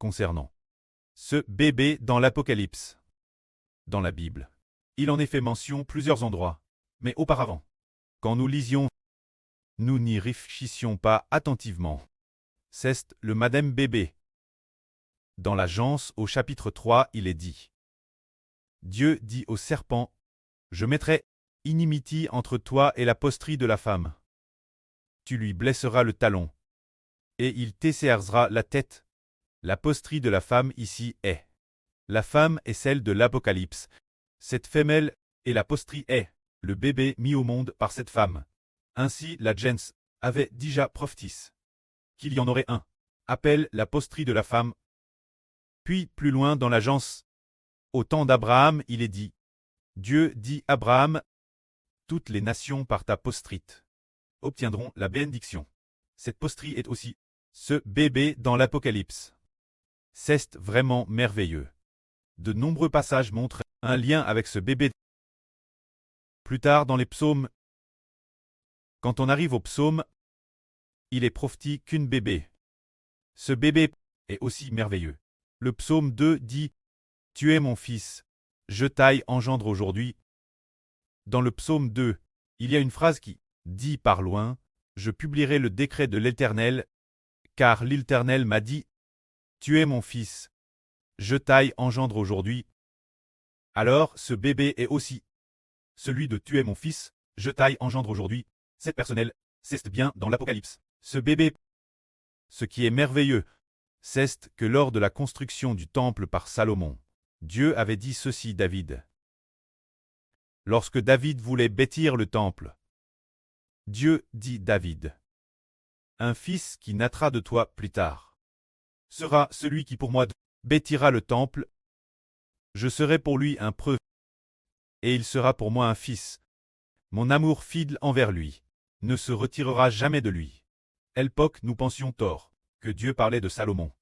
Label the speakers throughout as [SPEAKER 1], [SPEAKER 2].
[SPEAKER 1] concernant ce bébé dans l'Apocalypse. Dans la Bible, il en est fait mention plusieurs endroits, mais auparavant, quand nous lisions, nous n'y réfléchissions pas attentivement. C'est le madame bébé. Dans la Genèse au chapitre 3, il est dit. Dieu dit au serpent, « Je mettrai inimitié entre toi et la posterie de la femme. Tu lui blesseras le talon, et il t'essérera la tête. » La posterie de la femme ici est. La femme est celle de l'Apocalypse. Cette femelle et la posterie est le bébé mis au monde par cette femme. Ainsi la gens avait déjà prophétisé qu'il y en aurait un. Appelle la posterie de la femme. Puis plus loin dans la Genèse, au temps d'Abraham, il est dit. Dieu dit Abraham, toutes les nations par ta postrite obtiendront la bénédiction. Cette posterie est aussi ce bébé dans l'Apocalypse. C'est vraiment merveilleux. De nombreux passages montrent un lien avec ce bébé. Plus tard dans les psaumes, quand on arrive au psaume, il est prophétisé qu'une bébé. Ce bébé est aussi merveilleux. Le psaume 2 dit « Tu es mon fils, je t'aille engendre aujourd'hui ». Dans le psaume 2, il y a une phrase qui dit par loin « Je publierai le décret de l'Éternel, car l'Éternel m'a dit « Tu es mon fils, je t'aille engendre aujourd'hui ». Alors ce bébé est aussi celui de « Tu es mon fils, je t'aille engendre aujourd'hui ». C'est personnel, c'est bien dans l'Apocalypse. Ce bébé, ce qui est merveilleux, c'est que lors de la construction du temple par Salomon, Dieu avait dit ceci David. Lorsque David voulait bâtir le temple, Dieu dit David, « Un fils qui naîtra de toi plus tard sera celui qui pour moi bâtira le temple. Je serai pour lui un preux, et il sera pour moi un fils. Mon amour fidèle envers lui ne se retirera jamais de lui. » À l'époque, nous pensions tort que Dieu parlait de Salomon.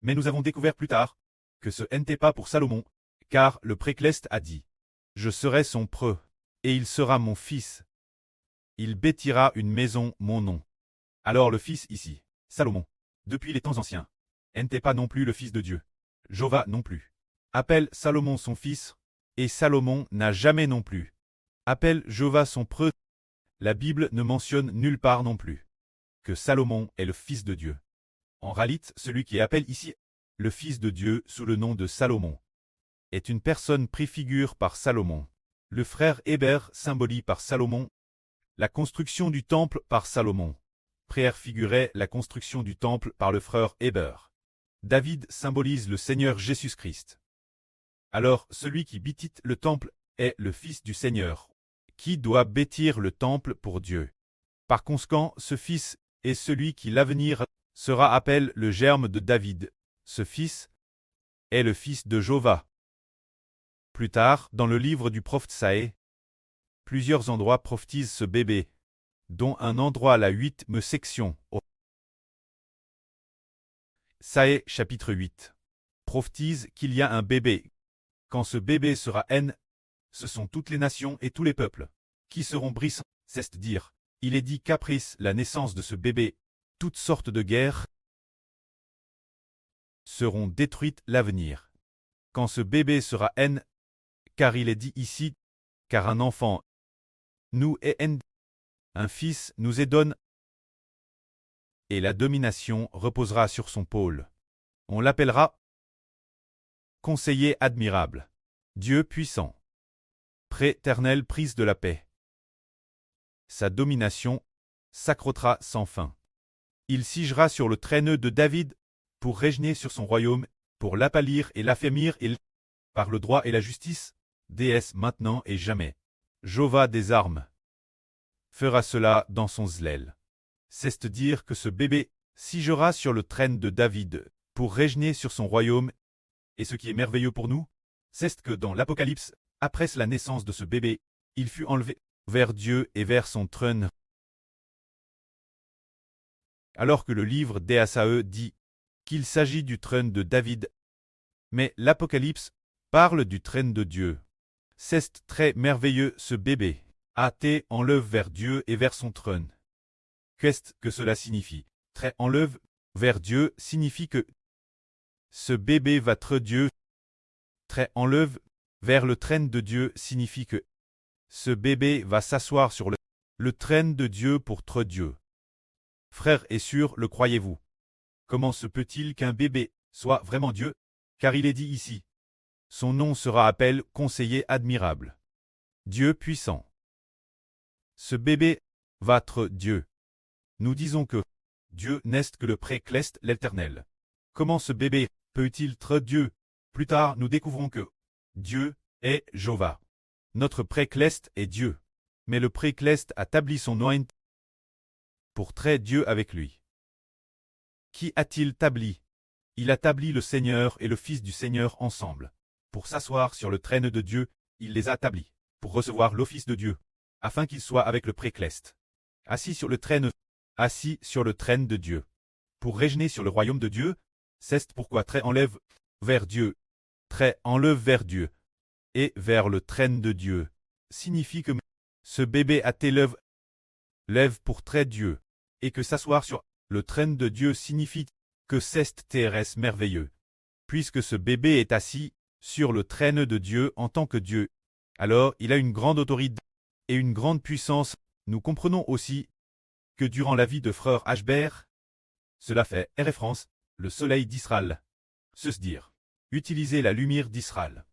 [SPEAKER 1] Mais nous avons découvert plus tard que ce n'était pas pour Salomon, car le précleste a dit « Je serai son preux, et il sera mon fils. Il bâtira une maison, mon nom. » Alors le fils ici, Salomon, depuis les temps anciens, n'était pas non plus le fils de Dieu. Jéhovah non plus. Appelle Salomon son fils, et Salomon n'a jamais non plus. Appelle Jéhovah son preux. La Bible ne mentionne nulle part non plus que Salomon est le fils de Dieu. En réalité, celui qui appelle ici le fils de Dieu sous le nom de Salomon est une personne préfigure par Salomon. Le frère Héber symbolise par Salomon la construction du temple par Salomon. Préfigurait la construction du temple par le frère Héber. David symbolise le Seigneur Jésus-Christ. Alors celui qui bâtit le temple est le fils du Seigneur, qui doit bâtir le temple pour Dieu. Par conséquent, ce fils est celui qui l'avenir sera appelé le germe de David. Ce fils est le fils de Jéhovah. Plus tard, dans le livre du prophète Isaïe, plusieurs endroits prophétisent ce bébé, dont un endroit la 8e section. Isaïe chapitre 8 prophétise qu'il y a un bébé. Quand ce bébé sera haine, ce sont toutes les nations et tous les peuples qui seront brisés, c'est-à-dire, il est dit qu'après la naissance de ce bébé, toutes sortes de guerres seront détruites l'avenir. Quand ce bébé sera haine, car il est dit ici, car un enfant nous est haine, un fils nous est donné, et la domination reposera sur son pôle. On l'appellera conseiller admirable, Dieu puissant, préternel prince de la paix. Sa domination s'accroîtra sans fin. Il siégera sur le trône de David pour régner sur son royaume, pour l'appalir et l'affermir par le droit et la justice, déesse maintenant et jamais. Jéhovah des armes fera cela dans son zèle. C'est-à-dire que ce bébé siégera sur le trône de David pour régner sur son royaume. Et ce qui est merveilleux pour nous, c'est que dans l'Apocalypse, après la naissance de ce bébé, il fut enlevé vers Dieu et vers son trône. Alors que le livre d'Ésaïe dit qu'il s'agit du trône de David, mais l'Apocalypse parle du trône de Dieu. C'est très merveilleux ce bébé a été enlevé vers Dieu et vers son trône. Qu'est-ce que cela signifie? Très enlevé vers Dieu signifie que Ce bébé va tre Dieu. Trait enlève vers le trône de Dieu signifie que ce bébé va s'asseoir sur le trône de Dieu pour tre Dieu. Frères et sœurs, le croyez-vous? Comment se peut-il qu'un bébé soit vraiment Dieu? Car il est dit ici. Son nom sera appelé conseiller admirable. Dieu puissant. Ce bébé va être Dieu. Nous disons que Dieu n'est que le précleste l'Éternel. Comment ce bébé peut-il être Dieu? Plus tard, nous découvrons que Dieu est Jéhovah. Notre précleste est Dieu. Mais le précleste a établi son nom pour traiter Dieu avec lui. Qui a-t-il établi? Il a établi le Seigneur et le Fils du Seigneur ensemble. Pour s'asseoir sur le trône de Dieu, il les a établis, pour recevoir l'office de Dieu, afin qu'il soit avec le précleste. Assis sur le trône de Dieu. Pour régner sur le royaume de Dieu, c'est pourquoi trait enlève vers Dieu. Trait enlève vers Dieu. Et vers le trône de Dieu. Signifie que ce bébé a été lève pour trait Dieu. Et que s'asseoir sur le trône de Dieu signifie que c'est TRS merveilleux. Puisque ce bébé est assis sur le trône de Dieu en tant que Dieu, alors il a une grande autorité et une grande puissance. Nous comprenons aussi que durant la vie de frère Ashbert, cela fait référence, le soleil d'Israël. Se dire, utiliser la lumière d'Israël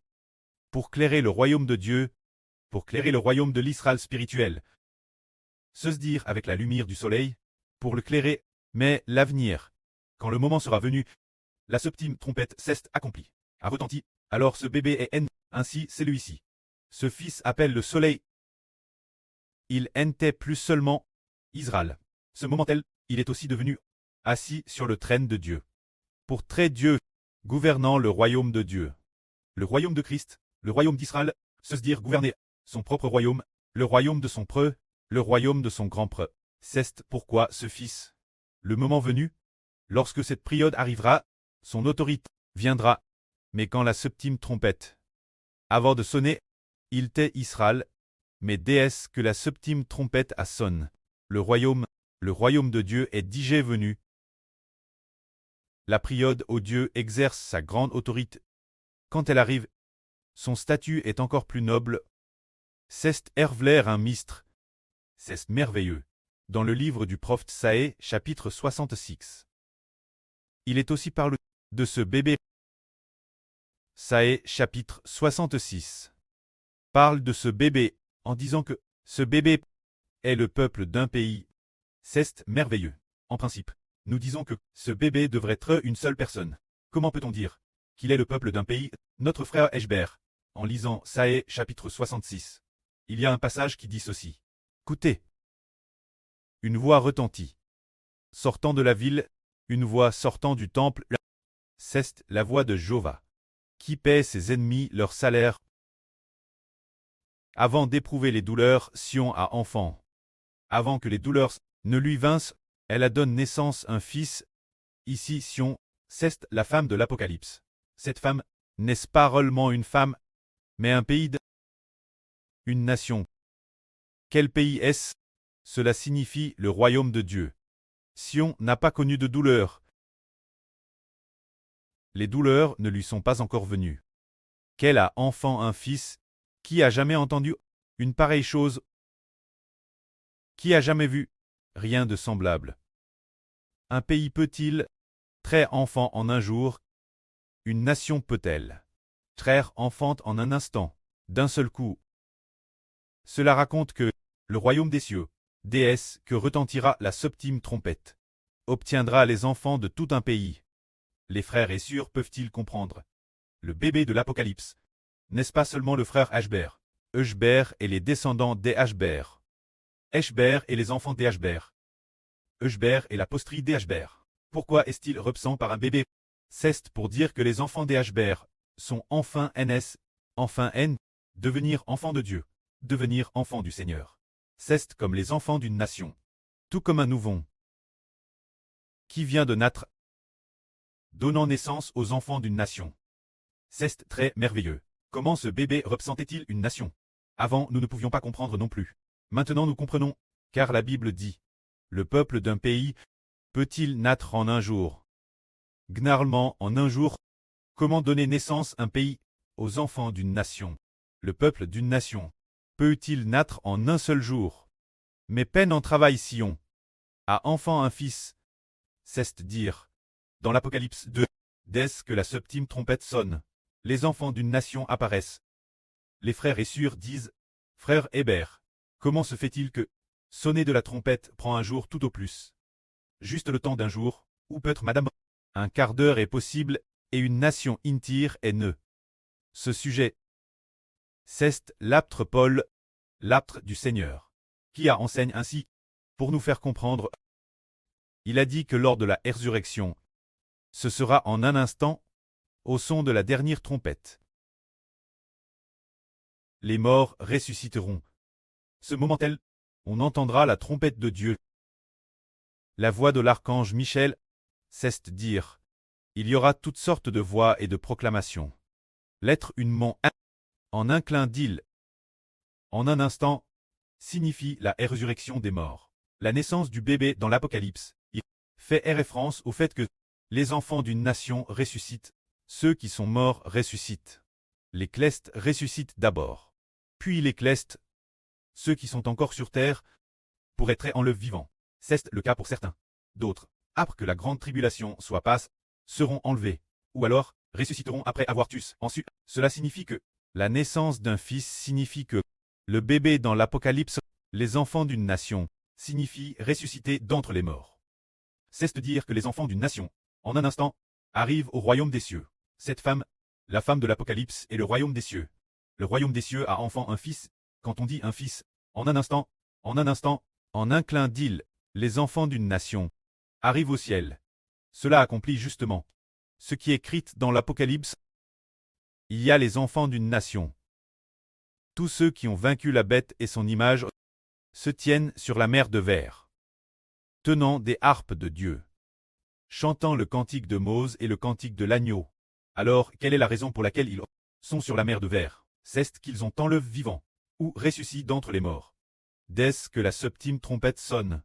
[SPEAKER 1] pour clairer le royaume de Dieu, pour clairer le royaume de l'Israël spirituel. Se dire avec la lumière du soleil, pour le clairer, mais l'avenir, quand le moment sera venu, la septième trompette s'est accomplie, a retenti, alors ce bébé est ainsi celui-ci. Ce fils appelle le soleil. Il n'était plus seulement Israël. Ce moment-tel, il est aussi devenu assis sur le trône de Dieu. Pour traiter Dieu, gouvernant le royaume de Dieu. Le royaume de Christ, le royaume d'Israël, se dire gouverner son propre royaume, le royaume de son preux, le royaume de son grand preux. C'est pourquoi ce fils, le moment venu, lorsque cette période arrivera, son autorité viendra. Mais quand la septième trompette, avant de sonner, il tait Israël, mais dès que la septième trompette a sonné, le royaume de Dieu est déjà venu. La période où Dieu exerce sa grande autorité. Quand elle arrive, son statut est encore plus noble. C'est Hervler un mistre. C'est merveilleux. Dans le livre du prophète Saé, chapitre 66. Il est aussi parlé de ce bébé. Saé, chapitre 66. Parle de ce bébé, en disant que ce bébé est le peuple d'un pays. C'est merveilleux. En principe, nous disons que ce bébé devrait être une seule personne. Comment peut-on dire qu'il est le peuple d'un pays? Notre frère Eshbert, en lisant Saé, chapitre 66. Il y a un passage qui dit ceci. Écoutez. Une voix retentit. Sortant de la ville, une voix sortant du temple, c'est la voix de Jéhovah, qui paie ses ennemis leur salaire. Avant d'éprouver les douleurs, Sion a enfant. Avant que les douleurs ne lui vinssent, elle a donné naissance un fils. Ici Sion, c'est la femme de l'Apocalypse. Cette femme n'est pas réellement une femme, mais un pays une nation. Quel pays est-ce? Cela signifie le royaume de Dieu. Sion n'a pas connu de douleur. Les douleurs ne lui sont pas encore venues. Qu'elle a enfant un fils, qui a jamais entendu une pareille chose? Qui a jamais vu rien de semblable? Un pays peut-il traire enfant en un jour? Une nation peut-elle traire enfant en un instant, d'un seul coup? Cela raconte que le royaume des cieux, déesse que retentira la septième trompette, obtiendra les enfants de tout un pays. Les frères et sœurs peuvent-ils comprendre? Le bébé de l'Apocalypse, n'est-ce pas seulement le frère Ashbert? Eshbert et les descendants des Ashbert. Eshbert et les enfants des Ashbert. Eshbert et la posterie des Ashbert. Pourquoi est-il repsant par un bébé? C'est pour dire que les enfants des Ashbert sont enfin devenir enfants de Dieu, devenir enfants du Seigneur. C'est comme les enfants d'une nation. Tout comme un nouveau qui vient de naître, donnant naissance aux enfants d'une nation. C'est très merveilleux. Comment ce bébé représentait-il une nation? Avant, nous ne pouvions pas comprendre non plus. Maintenant nous comprenons, car la Bible dit, le peuple d'un pays peut-il naître en un jour? Gnarlement en un jour, Comment donner naissance un pays aux enfants d'une nation? Le peuple d'une nation peut-il naître en un seul jour? Mais peine en travail Sion. A enfant un fils. C'est dire. Dans l'Apocalypse 2, dès que la septième trompette sonne, les enfants d'une nation apparaissent. Les frères Essur disent, frère Hébert, comment se fait-il que sonner de la trompette prend un jour tout au plus? Juste le temps d'un jour, ou peut-être madame, un quart d'heure est possible, et une nation intire est née. Ce sujet, c'est l'aptre Paul, l'aptre du Seigneur, qui enseigne ainsi, pour nous faire comprendre. Il a dit que lors de la résurrection, ce sera en un instant, au son de la dernière trompette. Les morts ressusciteront. Ce moment-là, on entendra la trompette de Dieu. La voix de l'archange Michel, c'est dire. Il y aura toutes sortes de voix et de proclamations. L'être humain, en un clin d'île, en un instant, signifie la résurrection des morts. La naissance du bébé dans l'Apocalypse, il fait référence au fait que les enfants d'une nation ressuscitent, ceux qui sont morts ressuscitent. Les clestes ressuscitent d'abord. Puis les clestes, ceux qui sont encore sur terre, pour être enlevés vivants. C'est le cas pour certains. D'autres, après que la grande tribulation soit passe, seront enlevés, ou alors ressusciteront après avoir tué. Ensuite, cela signifie que la naissance d'un fils signifie que le bébé dans l'Apocalypse, les enfants d'une nation, signifie ressusciter d'entre les morts. C'est dire que les enfants d'une nation, en un instant, arrivent au royaume des cieux. Cette femme, la femme de l'Apocalypse, est le royaume des cieux. Le royaume des cieux a enfant un fils. Quand on dit un fils, en un instant, en un clin d'île, les enfants d'une nation arrivent au ciel. Cela accomplit justement ce qui est écrit dans l'Apocalypse. Il y a les enfants d'une nation. Tous ceux qui ont vaincu la bête et son image se tiennent sur la mer de verre, tenant des harpes de Dieu, chantant le cantique de Mose et le cantique de l'agneau. Alors, quelle est la raison pour laquelle ils sont sur la mer de verre? C'est qu'ils ont enlevé vivants, ou ressuscitent d'entre les morts. Dès que la septième trompette sonne,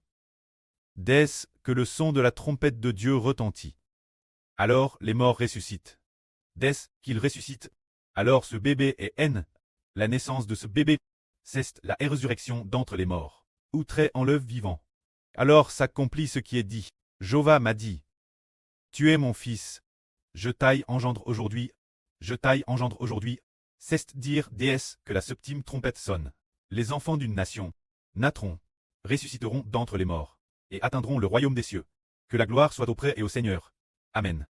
[SPEAKER 1] dès que le son de la trompette de Dieu retentit, alors les morts ressuscitent. Dès qu'ils ressuscitent, alors ce bébé est la naissance de ce bébé, c'est la résurrection d'entre les morts, ou très enlève vivant. Alors s'accomplit ce qui est dit. Jéhovah m'a dit, tu es mon fils, je t'aille engendre aujourd'hui, c'est dire déesse que la septième trompette sonne. Les enfants d'une nation naîtront, ressusciteront d'entre les morts, et atteindront le royaume des cieux. Que la gloire soit auprès et au Seigneur. Amen.